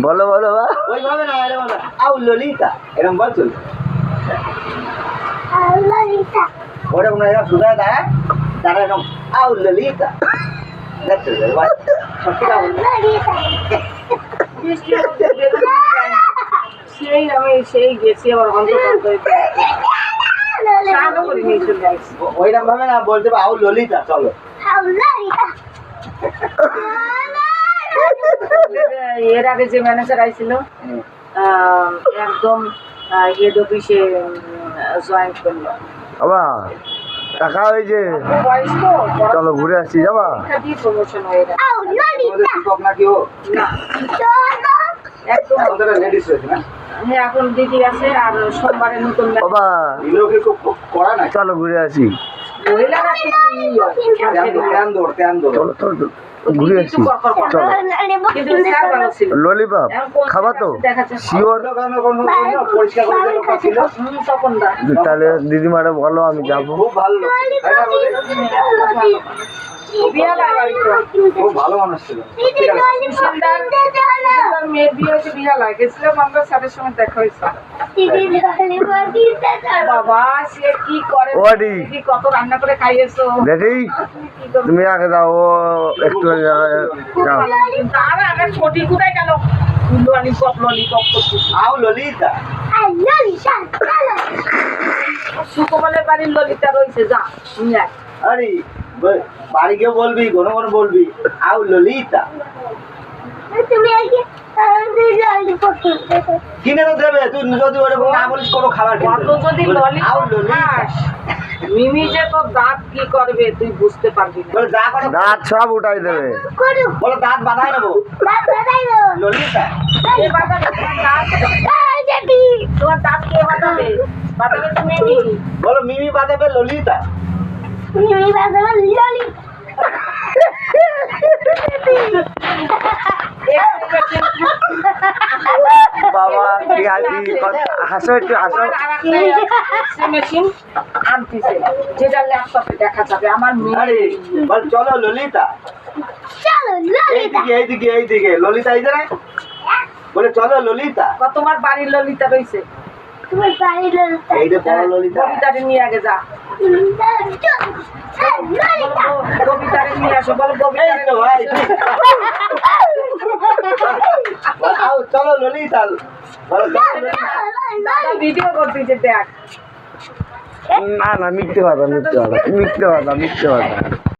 বলো বলো বা ওইভাবে না এরকম আউ ললিতা এরকম বল চলবে ওরকম না এরকম সুদা দাঁড়ায় দাঁড়ায় এরকম আউ ললিতা দেখতে সেই আমি সেই গেছি আবার ওইরকম ভাবে না বলতে আউ ললিতা চলো এর আগে যে ম্যানেজার আইছিল একদম হেড অফিসে জয়েন করলো বাবা টাকা হয়েছে চলো ঘুরে আসছি যাবা প্রমোশন হয়ে গেছে নাকি ও একদম লেডিস রয়েছে না হ্যাঁ এখন দিদি আছে আর সোমবারে নতুন বাবা এগুলোকে খুব করা না চলো ঘুরে আসি মহিলারা চলো চলো ঘুরে আসি চলো ললিপপ খাবা তো শিওর পরিষ্কার করে ছিল তাহলে দিদিমারে বলো আমি যাবো খুব ভালো লোক, তাই না বলে? খুব ভালো মানুষ ছিল মেয়ের বিয়ে হয়েছে বিহালায় গেছিলাম আমরা স্যারের সঙ্গে দেখা হয়েছে বাবা সে কি করে কত রান্না করে খাইয়েছো দেখি তুমি আগে যাও ও একটু যাও তার আগে ছোটি কোথায় গেল ললিপপ ললিপপ করছিস আউ ললিতা সুকমলের বাড়ির ললিতা রয়েছে যা আরে বাড়ি গিয়ে বলবি ঘন ঘন বলবি আউ ললিতা কিনে তো দেবে তুই যদি ওরকম না বলিস কোনো খাবার কত যদি আউ ললিপপ ললিতা খাস মিমি যে তোর দাঁত কি করবে তুই বুঝতে পারবি না বলে যা করে দাঁত সব উঠাই দেবে বলে দাঁত বাঁধাই নেবো ললিতা এ বাঁধাবে তোমার দাঁত কে বাঁধাবে বাঁধাবে তুমি মিমি বলো মিমি বাঁধাবে ললিতা বাবা কি হাসি হাসো একটু হাসো মেশিন আনতেছে যেটা ল্যাপটপে দেখা যাবে আমার আরে মেয়ে বল চলো ললিতা এইদিকে ললিতা এই জায়গায় বলে চলো ললিতা তোমার বাড়ির ললিতা রয়েছে এই যে বড় ললিতা কবিতারে নিয়ে আগে যা কবিতারে নিয়ে আসো বলো এই তো ভাই আউ চলো ললিতা বলো চলো ললিতা ভিডিও করতেছে দেখ না মিথ্যে কথা